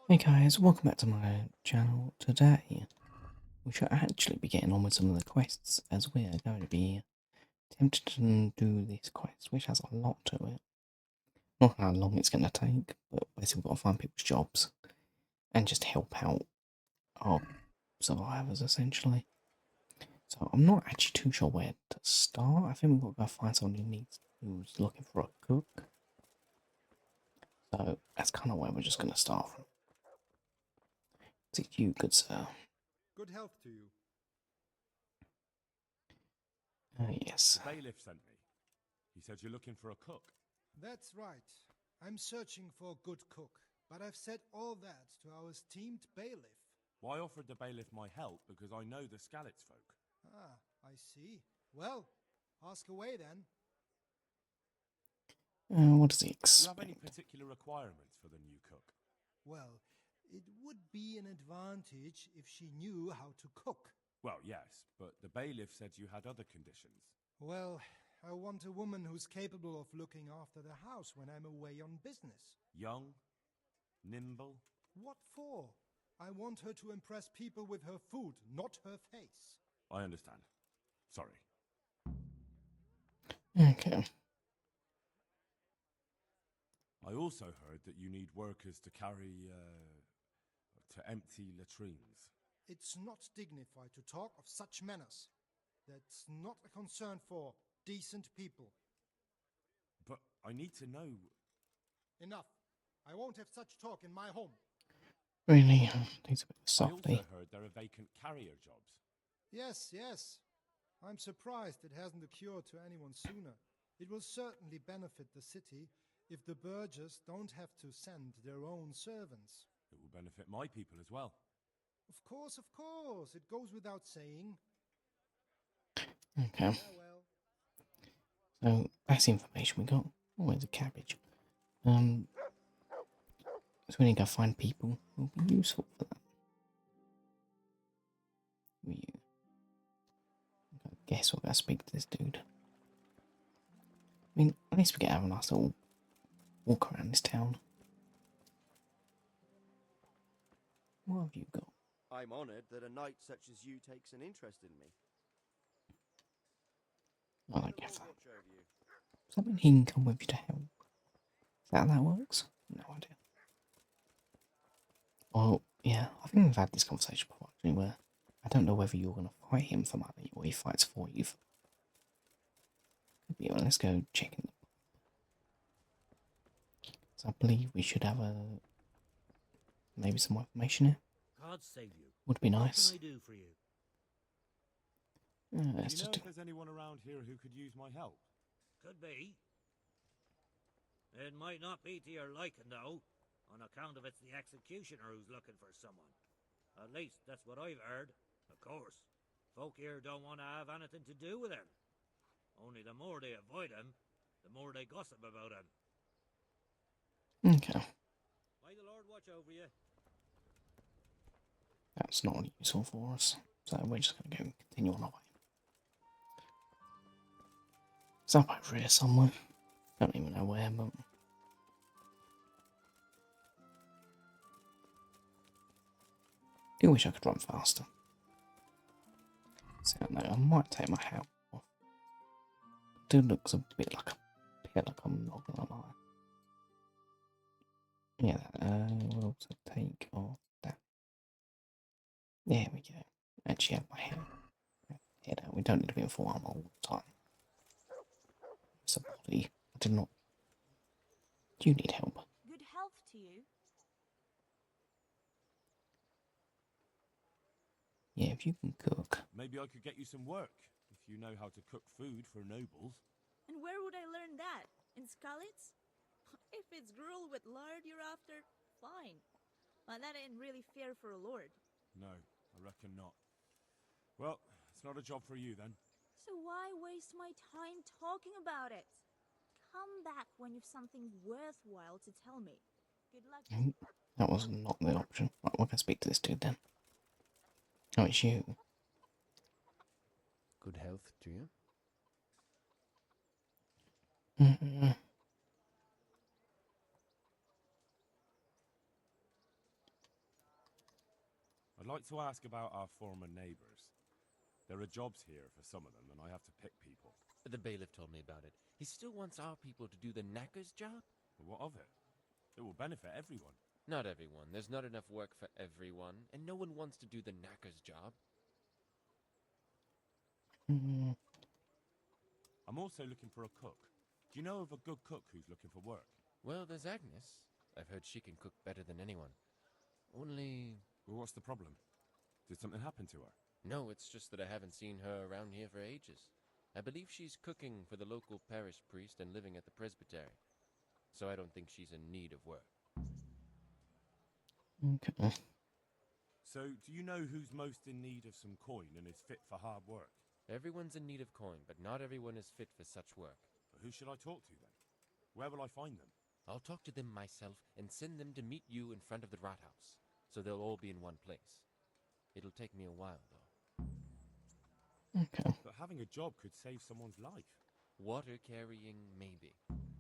Hey guys, welcome back to my channel. Today, we should actually be getting on with some of the quests, as we are going to be attempting to do this quest, which has a lot to it. Not how long it's going to take, but basically we've got to find people's jobs and just help out our survivors, essentially. So I'm not actually too sure where to start. I think we've got to go find someone who's looking for a cook. So that's kind of where we're just going to start from. Is it you, good sir? Good health to you. Yes. The bailiff sent me. He said you're looking for a cook. That's right. I'm searching for a good cook, but I've said all that to our esteemed bailiff. Well, I offered the bailiff my help because I know the Skalitz folk. Ah, I see. Well, ask away then. What does he Do you have any expect? particular requirements for the new cook? Well, it would be an advantage if she knew how to cook. Well, yes, but the bailiff said you had other conditions. Well, I want a woman who's capable of looking after the house when I'm away on business. Young, nimble. What for? I want her to impress people with her food, not her face. I understand. Sorry. Okay. I also heard that you need workers to to empty latrines. It's not dignified to talk of such manners. That's not a concern for decent people. But I need to know. Enough. I won't have such talk in my home. Really, he's a bit I also softy. heard there are vacant carrier jobs. Yes. I'm surprised it hasn't occurred to anyone sooner. It will certainly benefit the city if the burghers don't have to send their own servants. It will benefit my people as well. Of course. It goes without saying. Okay, Well. so that's the information we got. Oh, there's a cabbage. So we need to go find people who will be useful for that. Who are you? I guess we're gonna speak to this dude. I mean, at least we get to have a nice little walk around this town. What have you got? I'm honored that a knight such as you takes an interest in me. I I'll don't get that. watch over you. Does that mean he can come with you to help? Is that how that works? No idea. Well, yeah, I think we've had this conversation before actually, where I don't know whether you're gonna fight him for money or he fights for you. Could be. Well, let's go check in. So I believe we should have maybe some more information here. God save you. Would be What nice. can I do for you? Do Let's you know just do. if there's anyone around here who could use my help? Could be. It might not be to your liking, though, on account of it's the executioner who's looking for someone. At least that's what I've heard. Of course, folk here don't want to have anything to do with him. Only the more they avoid him, the more they gossip about him. Okay, May the Lord watch over you. that's not really useful for us. So we're just gonna go continue on our way. It's up over here somewhere. Don't even know where, but I wish I could run faster. So I know I might take my hat off. Dude looks a bit like a pillock, I'm not gonna lie. Yeah, we'll also take off that. There we go. Actually have my head out. We don't need to be in full armor all the time. It's a body. I do not. Do you need help? Good health to you. Yeah, if you can cook. Maybe I could get you some work, if you know how to cook food for nobles. And where would I learn that? In Skalitz? If it's gruel with lard you're after, fine. But that ain't really fair for a lord. No, I reckon not. Well, it's not a job for you then. So why waste my time talking about it? Come back when you've something worthwhile to tell me. Good luck. That was not the option. Right, we're gonna speak to this dude then. Oh, it's you. Good health to you. I'd like to ask about our former neighbours. There are jobs here for some of them, and I have to pick people. The bailiff told me about it. He still wants our people to do the knacker's job? But what of it? It will benefit everyone. Not everyone. There's not enough work for everyone, and no one wants to do the knacker's job. Mm, I'm also looking for a cook. Do you know of a good cook who's looking for work? Well, there's Agnes. I've heard she can cook better than anyone. Only... Well, what's the problem? Did something happen to her? No, it's just that I haven't seen her around here for ages. I believe she's cooking for the local parish priest and living at the presbytery. So I don't think she's in need of work. okay. So, do you know who's most in need of some coin and is fit for hard work? Everyone's in need of coin, but not everyone is fit for such work. But who should I talk to then? Where will I find them? I'll talk to them myself and send them to meet you in front of the rathouse, so they'll all be in one place. It'll take me a while, though. Okay. But having a job could save someone's life. Water carrying, maybe.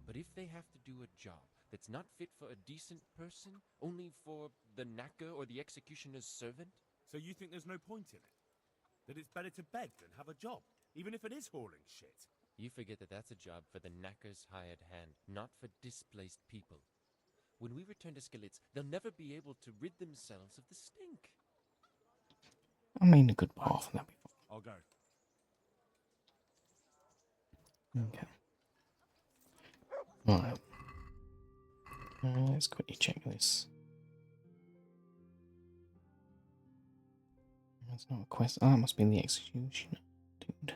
But if they have to do a job that's not fit for a decent person, only for the knacker or the executioner's servant? So you think there's no point in it? That it's better to beg than have a job, even if it is hauling shit? You forget that that's a job for the knacker's hired hand, not for displaced people. When we return to Skillets, they'll never be able to rid themselves of the stink. I mean, a good path and that'd be I'll go. fine. Okay. Alright. Let's quickly check this. That's not a quest. Ah, that must be the executioner, dude.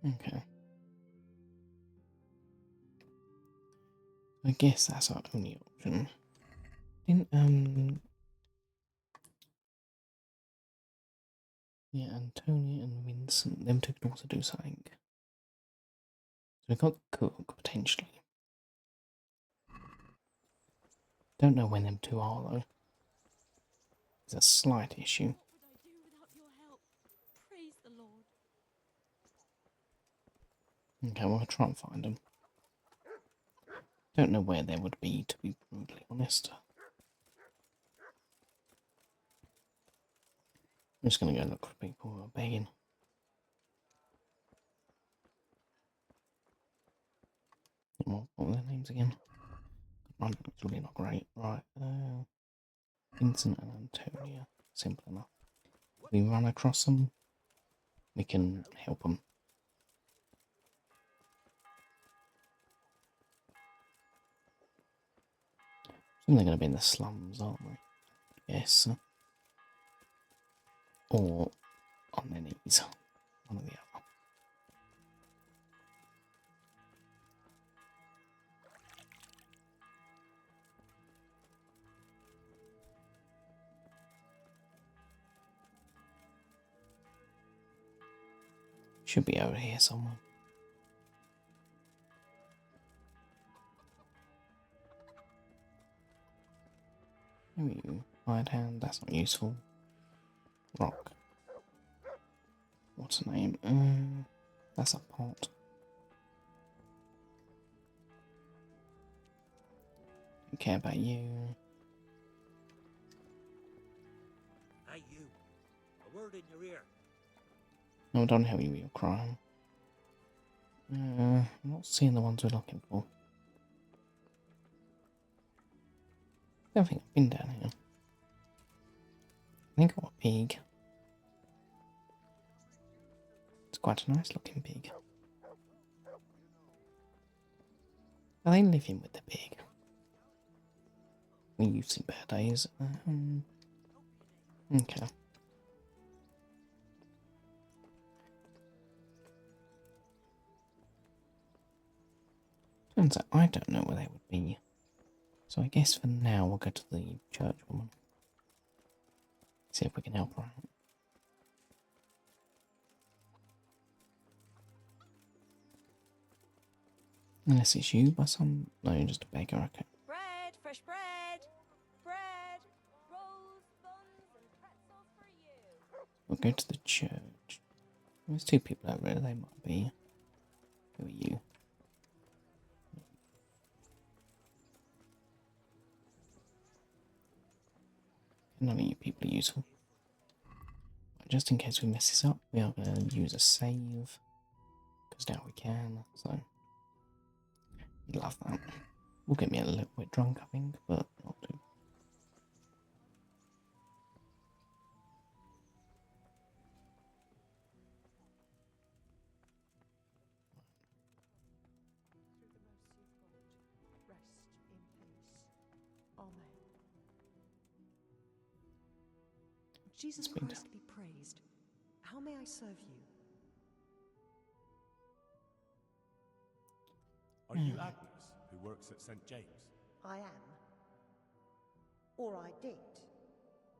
Okay. I guess that's our only option. Didn't yeah, Antonia and Vincent, them two could also do something. So we got the cook potentially. Don't know when them two are though. It's a slight issue. What would I do without your help? Praise the Lord. Okay, we'll try and find them. Don't know where they would be, to be brutally honest. I'm just gonna go look for people who are begging. What were their names again? I'm actually not great. Right, Vincent and Antonia. Simple enough. If we run across them, we can help them. So they're going to be in the slums, aren't they? Yes. Or on their knees. One or the other. Should be over here somewhere. Who are you? Hired hand, that's not useful. Rock. What's her name? That's a pot. Don't care about you. Hey, you. A word in your ear. No, don't help you with your crime. I'm not seeing the ones we're looking for. I don't think I've been down here. I think I got a pig. It's quite a nice looking pig. Are they living with the pig? You've seen better days. Okay. Turns out I don't know where they would be. So I guess for now we'll go to the church woman. See if we can help her out. Unless it's you by some... No, you're just a beggar, okay. Bread, fresh bread. Bread, rolls, buns, and pretzels for you. We'll go to the church. There's two people over there, they might be. Who are you? None of you people are useful. But just in case we mess this up, we are going to use a save. Because now we can, so... Love that. Will get me a little bit drunk, I think, but not too. Jesus Speed. Christ be praised. How may I serve you? Are you Agnes, who works at St. James? I am. Or I did,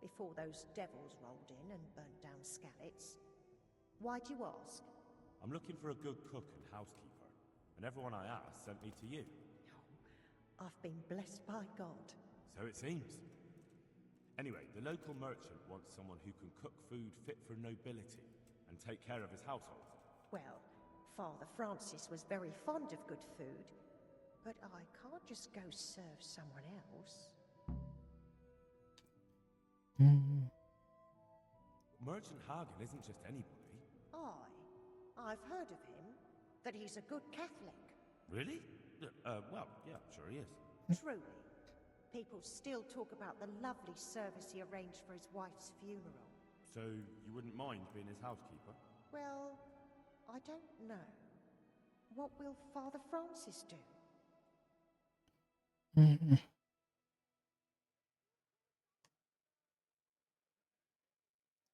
before those devils rolled in and burnt down Skalitz. Why'd you ask? I'm looking for a good cook and housekeeper, and everyone I asked sent me to you. I've been blessed by God. So it seems. Anyway, the local merchant wants someone who can cook food fit for nobility and take care of his household. Well, Father Francis was very fond of good food, but I can't just go serve someone else. Merchant Hagen isn't just anybody. I've heard of him, that he's a good Catholic. Really? Well, yeah, sure he is. Truly. People still talk about the lovely service he arranged for his wife's funeral. So, you wouldn't mind being his housekeeper? Well, I don't know. What will Father Francis do?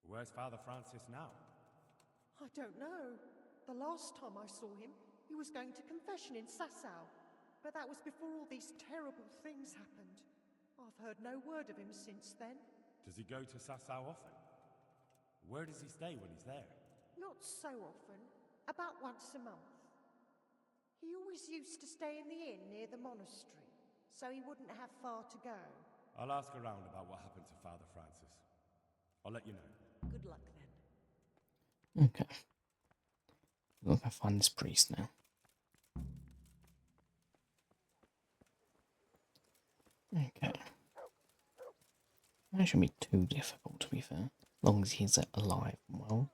Where's Father Francis now? I don't know. The last time I saw him, he was going to confession in Sasau. But that was before all these terrible things happened. I've heard no word of him since then. Does he go to Sasau often? Where does he stay when he's there? Not so often. About once a month. He always used to stay in the inn near the monastery, so he wouldn't have far to go. I'll ask around about what happened to Father Francis. I'll let you know. Good luck then. Okay. We'll go find this priest now. Okay. That shouldn't be too difficult, to be fair. As long as he's alive and well.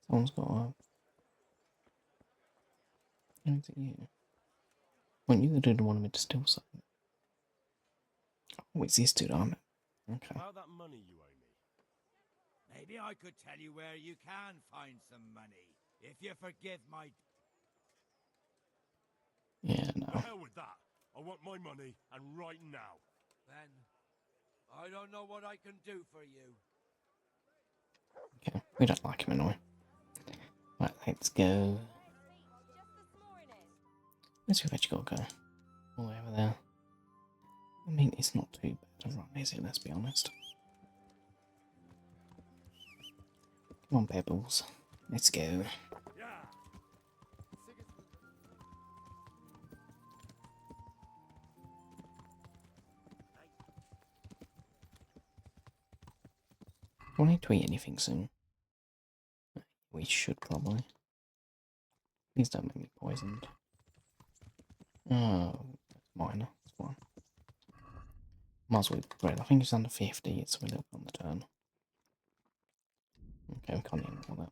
Someone's got a... Is it you? Weren't you the dude who wanted me to steal something? Oh, it's this dude, aren't it? Okay. About that money you owe me. Maybe I could tell you where you can find some money, if you forgive my... Yeah, no. The hell with that. I want my money, and right now. Then, I don't know what I can do for you. Okay, we don't like him anyway. Right, let's go. Where's we've actually got to go? All the way over there. I mean, it's not too bad to run, is it? Let's be honest. Come on, Pebbles. Let's go. Do I need to eat anything soon? We should probably. Please don't make me poisoned. Oh, minor. That's fine. Might as well eat bread. I think it's under 50. It's a little on the turn. Okay, we can't eat all that.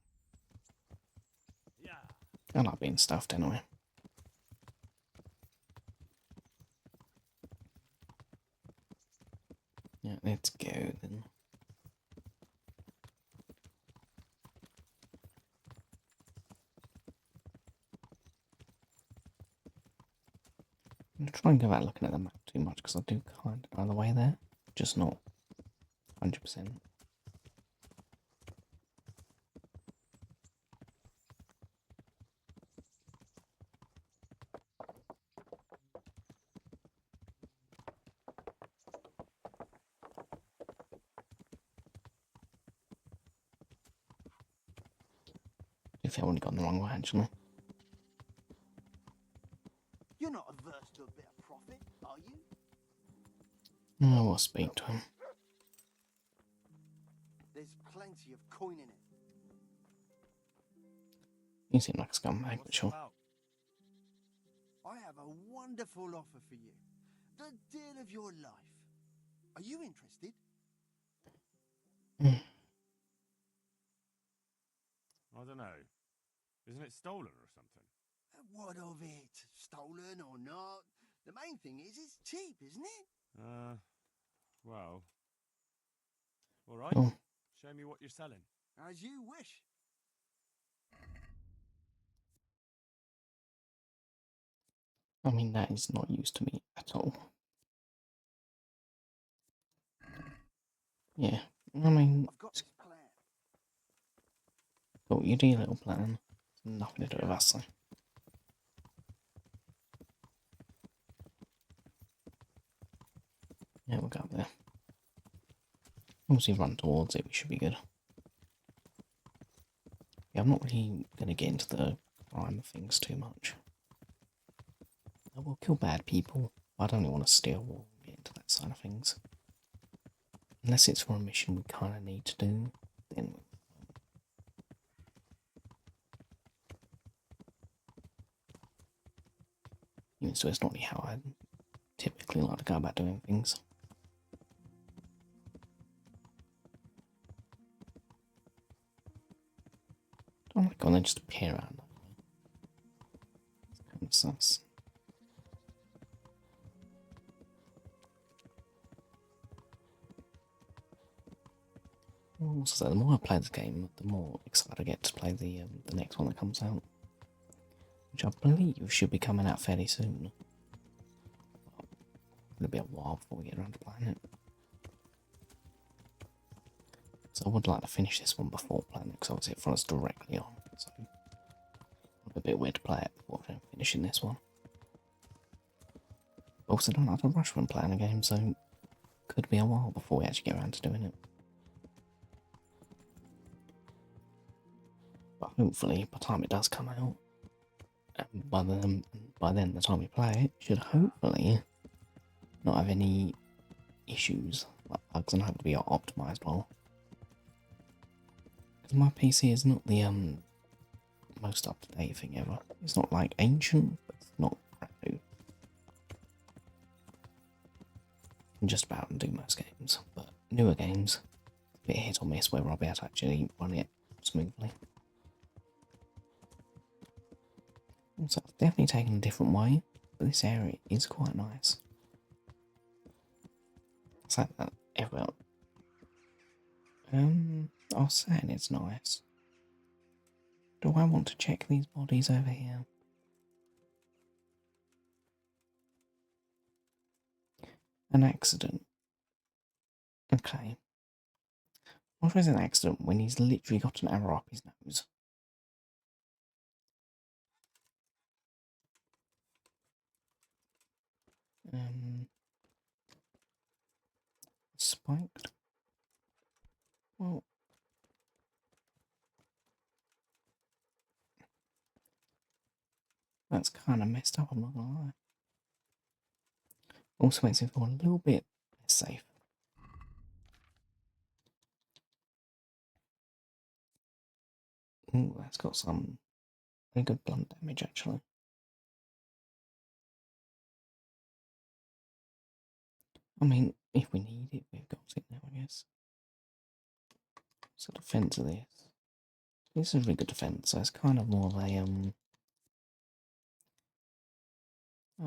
I like being stuffed anyway. Yeah, let's go then. I'm going to try and go out looking at the map too much because I do kind of know the way there, just not 100%. If I wouldn't gone the wrong way actually. You're not averse to a bit of profit, are you? No, I'll speak to him. There's plenty of coin in it. You seem like a scumbag, but sure. have a wonderful offer for you. The deal of your life. Are you interested? I don't know. Isn't it stolen or something? What of it? Stolen or not? The main thing is it's cheap, isn't it? Well. All right. Oh. Show me what you're selling. As you wish. I mean, that is not used to me at all. Yeah, I mean, I've got this plan. cool, you do your little plan. Nothing to do with us, though. Yeah, we'll go up there. Once we run towards it, we should be good. Yeah, I'm not really going to get into the crime of things too much. I will kill bad people, but I don't really want to steal or get into that side of things. Unless it's for a mission we kind of need to do, then so it's not really how I typically like to go about doing things. Oh my god, they just appear out of nowhere. It's kind of sus. Also, the more I play the game, the more excited I get to play the next one that comes out, which I believe should be coming out fairly soon. It'll be a while before we get around to playing it. So I would like to finish this one before playing it, because obviously it follows directly on. So it'll be a bit weird to play it before finishing this one. Also, I don't like to rush when playing a game, so could be a while before we actually get around to doing it. But hopefully, by the time it does come out, and by then the time we play it, should hopefully not have any issues, like bugs, and hope to be optimised well. Because my PC is not the most up-to-date thing ever. It's not like ancient, but it's not brand new. I can just about do most games, but newer games, it's a bit hit or miss whether I'll be able to actually run it smoothly. So I've definitely taken a different way, but this area is quite nice. It's like that everywhere. I was saying it's nice. Do I want to check these bodies over here? An accident. Okay. What if it's an accident when he's literally got an arrow up his nose? Spiked? Well, that's kind of messed up, I'm not gonna lie. Also makes me feel a little bit less safe. Ooh, that's got some very good blunt damage, actually. I mean, if we need it, we've got it now, I guess. So defense of this. This is a really good defense, so it's kind of more of a, I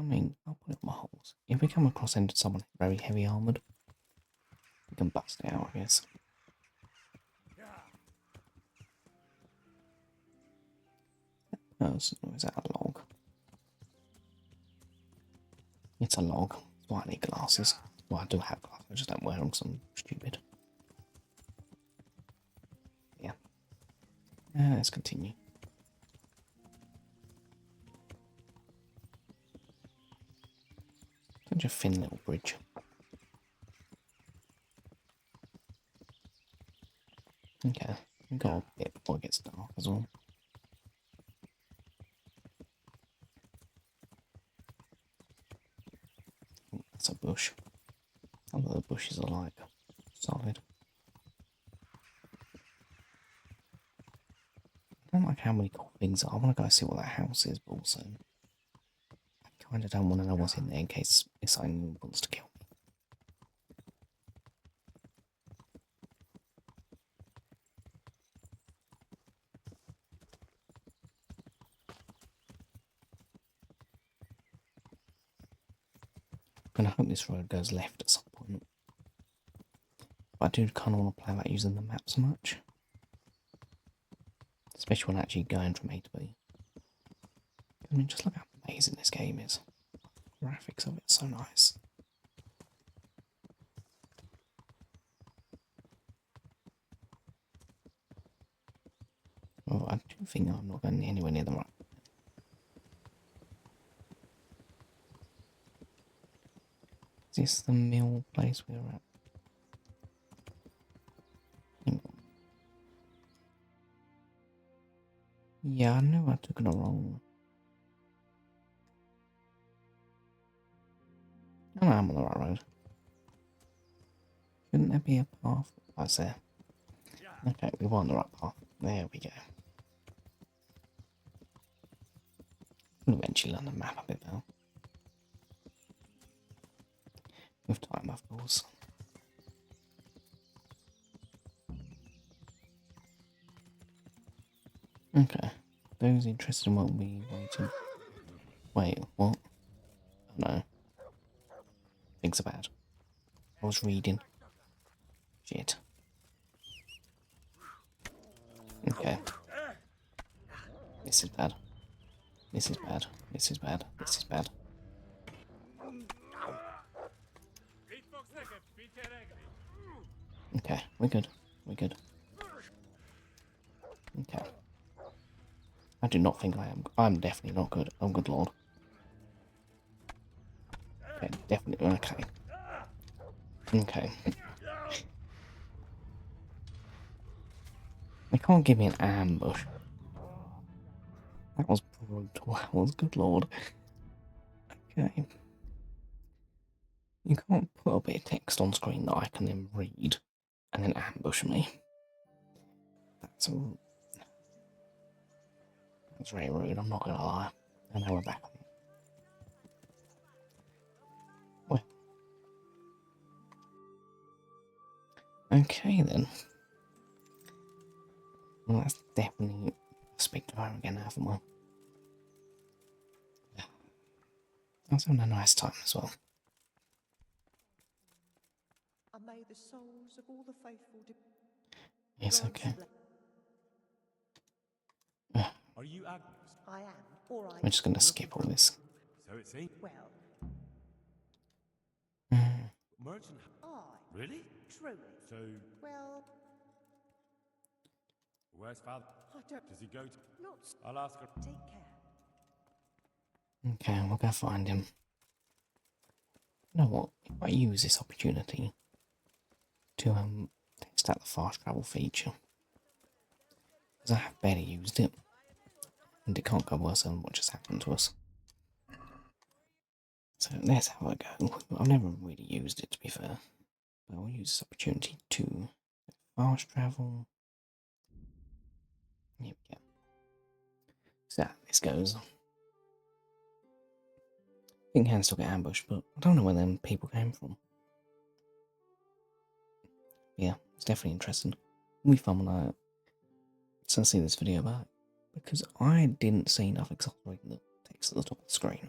mean, I'll put it on my holes. If we come across into someone very heavy armoured, we can bust it out, I guess. Oh, is that a log? It's a log. That's why I need glasses. Well, I do have glasses, I just don't wear them because I'm stupid. Yeah. Let's continue. Such a thin little bridge. Okay, we've got a bit before it gets dark as well. That's a bush. Some of the bushes are like solid. I don't like how many cool things are. I want to go see what that house is, but also I Kinda don't want to know what's in there in case it's something wants to kill me. And I hope this road goes left at some point. But I do kind of want to play about using the map so much. Especially when actually going from A to B. I mean, just look how amazing this game is. The graphics of it's so nice. Well, I do think I'm not going anywhere near the right. Is this the mill place we're at? Hang on. Yeah, I knew I took it wrong. Oh, no, I'm on the right road. Shouldn't there be a path? Oh, it's there. Okay, we were on the right path. There we go. We'll eventually learn the map a bit better. With time, of course. Okay. Those interested in what we waiting. Wait, what? Oh, no. Things are bad. I was reading. Shit. Okay. This is bad. This is bad. This is bad. This is bad. Okay, we're good. We're good. Okay. I do not think I am. I'm definitely not good. Oh, good lord. Okay, definitely. Okay. Okay. They can't give me an ambush. That was brutal. That was good lord. Okay. You can't put a bit of text on screen that I can then read and then ambush me. That's very rude, I'm not gonna lie. And now we're back on it. Well. Okay then. Well, that's definitely speak to her again, haven't we? Yeah. That's having a nice time as well. And may the souls of all the faithful It's okay. Are you Agnes? I am, or I We're just gonna skip all this. So it seems. well, Merchant. I Really? truly. So, Well, where's father? I don't. Does he go to? Not. I'll ask her. Take care. Okay, we'll go find him. You know what? If I use this opportunity to test out the fast travel feature. Because I have barely used it. And it can't go worse than what just happened to us. So let's have a go. I've never really used it, to be fair. But I'll use this opportunity to fast travel. Here we go. So this goes. I think I can still get ambushed, but I don't know where them people came from. Yeah, it's definitely interesting. It'll be fun when I see this video back. Because I didn't see nothing because I was reading the text at the top of the screen.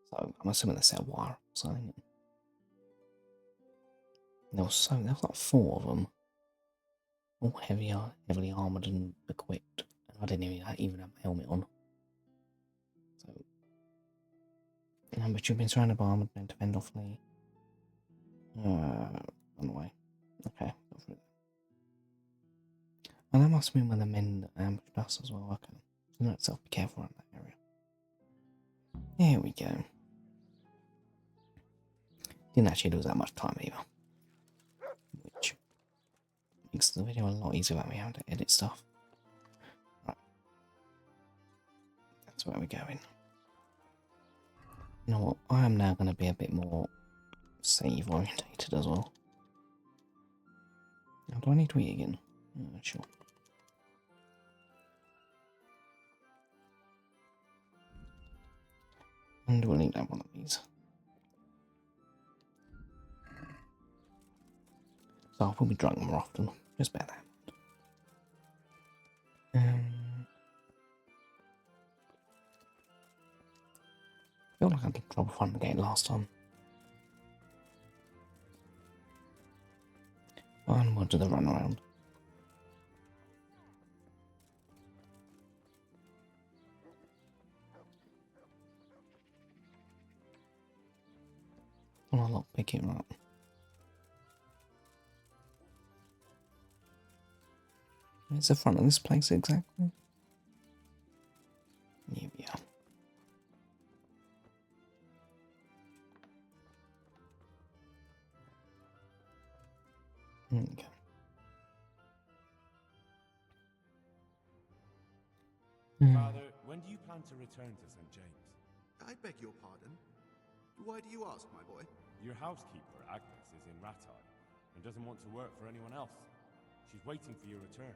So I'm assuming they set a wire or something. There was like 4 of them. All heavily armoured and equipped. And I didn't even have a helmet on. So, but you've been surrounded by armoured men to fend off the... run away. Okay, go for it. And that must have been when the men ambushed us as well. Okay. So note itself, be careful around that area. There we go. Didn't actually lose that much time either. Which makes the video a lot easier without me having to edit stuff. Right. That's where we're going. You know what? I am now going to be a bit more save orientated as well. Now, do I need to eat again? Sure. And we'll need that one of these. So I'll probably drunk more often. Just bear that. I feel like I had trouble finding the gate last time. And we'll do the run around. Oh, I'll pick it up. Where's the front of this place exactly? Here we are. Okay. Father, when do you plan to return to St. James? I beg your pardon. Why do you ask, my boy? Your housekeeper, Agnes, is in Rattay and doesn't want to work for anyone else. She's waiting for your return.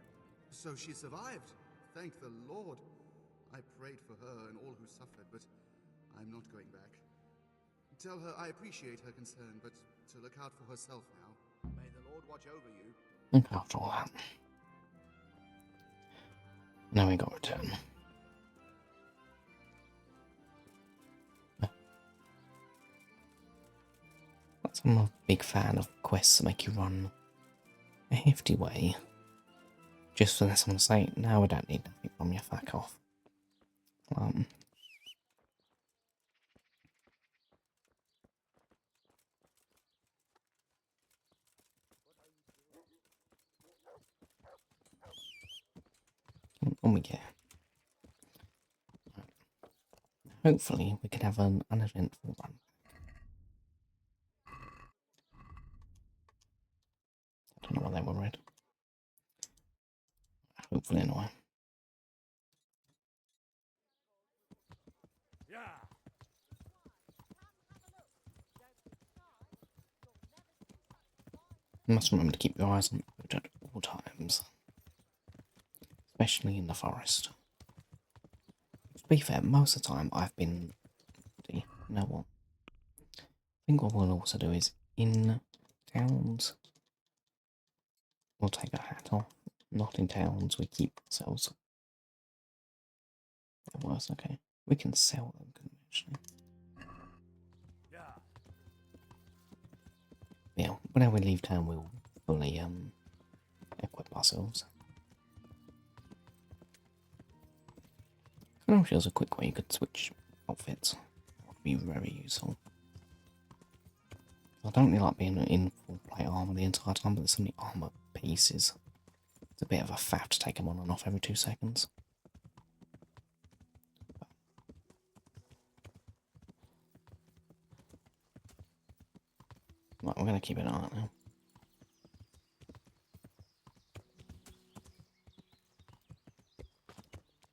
So she survived. Thank the Lord. I prayed for her and all who suffered, but I'm not going back. Tell her I appreciate her concern, but to look out for herself now. May the Lord watch over you. Look after all that. Now we got return. I'm a big fan of quests that make you run a hefty way. Just for someone to say, no, I don't need nothing from you, fuck off. When we get, hopefully we can have an uneventful run. I don't know why they were red. Hopefully anyway. You must remember to keep your eyes on the road at all times. Especially in the forest. To be fair, most of the time I've been... You know what? I think what we'll also do is, in towns, we'll take our hat off. Not in towns, we keep ourselves. That works, okay. We can sell them, couldn't we, actually? Yeah, whenever we leave town, we'll fully equip ourselves. I don't know if there's a quick way you could switch outfits. That would be very useful. I don't really like being in full plate armour the entire time, but there's so many armour pieces. It's a bit of a faff to take them on and off every 2 seconds. Right, we're going to keep an eye on it now.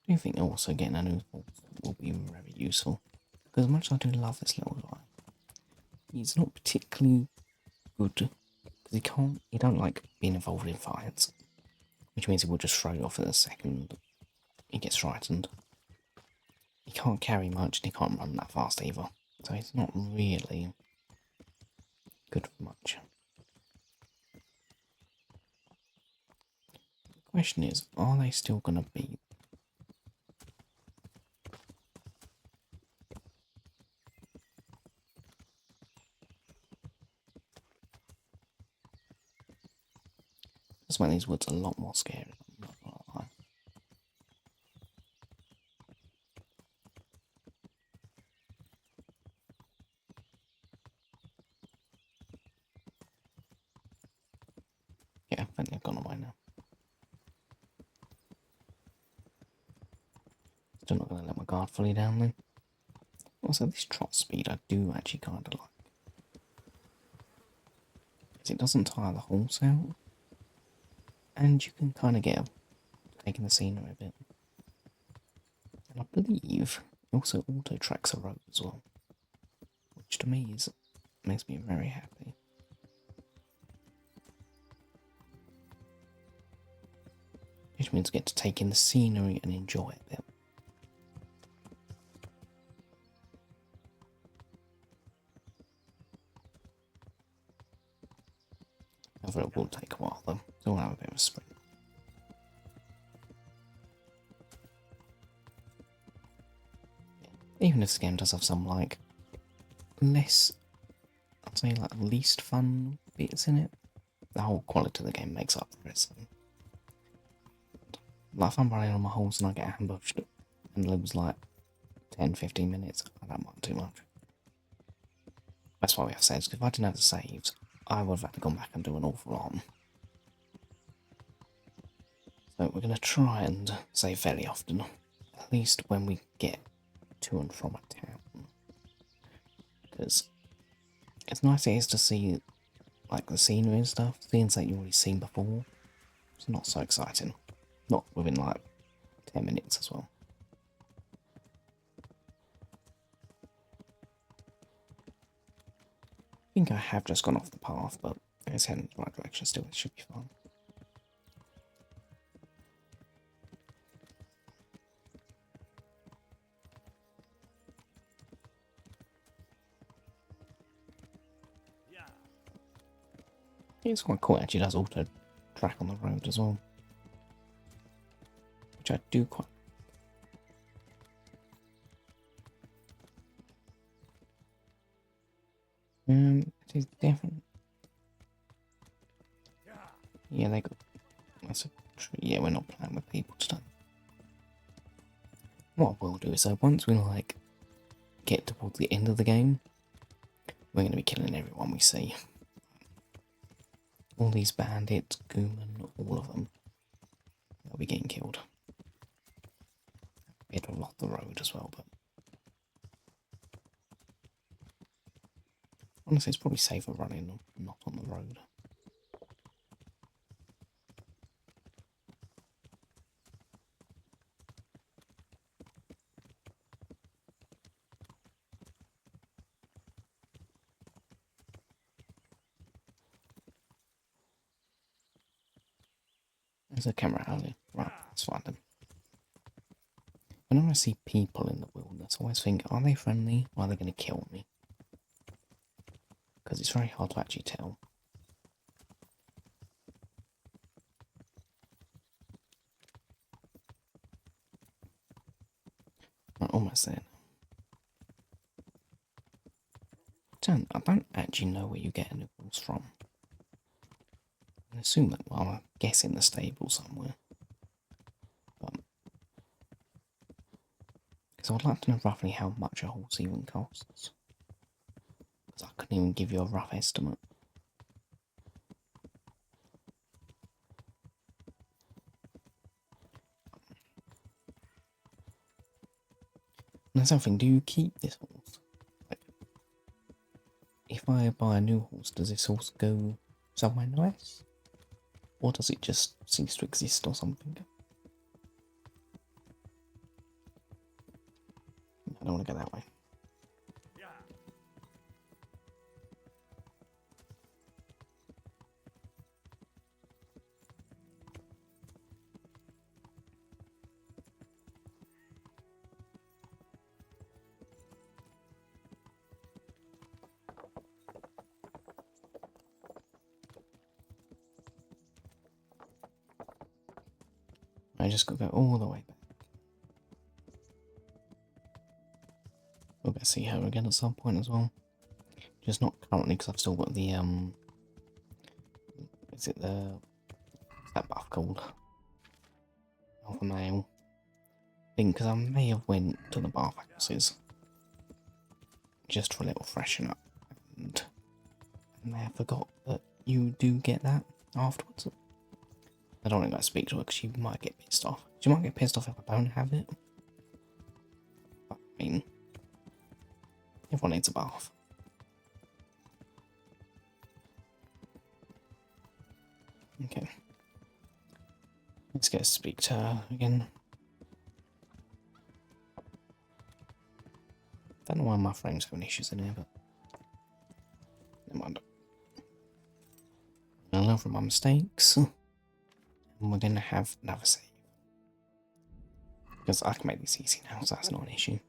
I do think also getting a new horse will be very useful. Because as much as I do love this little guy, he's not particularly good. Because he don't like being involved in fights. Which means he will just throw you off at the second he gets frightened. He can't carry much and he can't run that fast either. So he's not really good for much. The question is, are they still going to be... This one, these woods are a lot more scary, I'm not gonna lie. Yeah, I think they've gone away now. Still not going to let my guard fully down then. Also, this trot speed I do actually kind of like. Because it doesn't tire the horse out. And you can kind of get taking the scenery a bit. And I believe it also auto tracks a road as well. Which to me makes me very happy. Which means I get to take in the scenery and enjoy it a bit. Although it will take a while though, so we'll have a bit of a sprint. Even if this game does have some, like, less, I'd say, like, least fun bits in it, the whole quality of the game makes up for it. So. Like, if I'm running on my horse and I get ambushed and lose, like, 10-15 minutes, I don't mind too much. That's why we have saves, because if I didn't have the saves, I would have had to go back and do an awful lot. So we're going to try and save fairly often, at least when we get to and from a town. Because as nice as it is to see, like, the scenery and stuff, things that you've already seen before, it's not so exciting. Not within, like, 10 minutes as well. I think I have just gone off the path, but it's heading in the right direction still, it should be fine. It's quite cool, it actually does auto track on the road as well. Which I do quite. It is different. Yeah, they got. That's a tree. Yeah, we're not playing with people today. What we'll do is, once we like get towards the end of the game, we're going to be killing everyone we see. All these bandits, Gooman, all of them, they'll be getting killed. It'll block the road as well, but honestly, it's probably safer running, not on the road. There's a camera earlier. Right, let's find them. Whenever I see people in the wilderness, I always think, are they friendly or are they going to kill me? Because it's very hard to actually tell. Right, almost there. I don't actually know where you get a new horse from. I assume that, well, I'm guessing the stable somewhere. Because I'd like to know roughly how much a horse even costs. Because I couldn't even give you a rough estimate. And there's something, do you keep this horse? Like, if I buy a new horse, does this horse go somewhere nice? Or does it just cease to exist or something? I don't want to go that way. I just got to go all the way back. We'll go see her again at some point as well. Just not currently because I've still got the is it the what's that buff called? Alpha male. I think because I may have went to the bathhouses just for a little freshen up, and I may have forgot that you do get that afterwards. I don't want to go speak to her because she might get pissed off. She might get pissed off if I don't have it. But, I mean, everyone needs a bath. Okay. Let's go speak to her again. Don't know why my frame's having issues in here, but never mind. I learn from my mistakes. And we're going to have another save. Because I can make this easy now, so that's not an issue.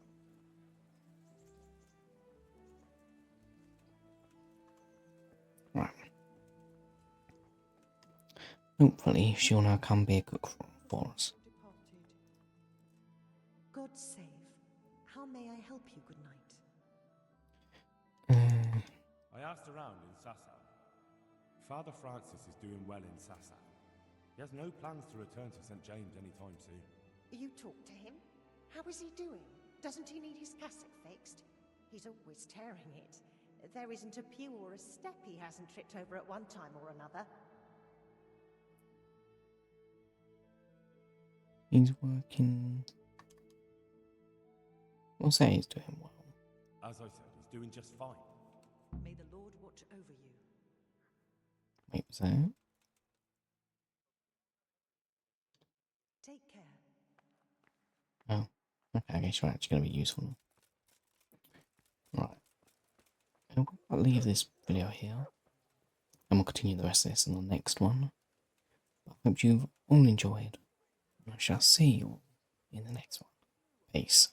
Right. Hopefully, she'll now come be a cook for us. God save. How may I help you, good knight? I asked around in Sasau. Father Francis is doing well in Sasau. He has no plans to return to St. James anytime soon. You talked to him? How is he doing? Doesn't he need his cassock fixed? He's always tearing it. There isn't a pew or a step he hasn't tripped over at one time or another. He's working. We'll say he's doing well. As I said, he's doing just fine. May the Lord watch over you. Wait, was that? Take care. Oh, okay, I guess you're actually going to be useful. Right. I'll leave this video here, and we'll continue the rest of this in the next one. I hope you've all enjoyed, and I shall see you all in the next one. Peace.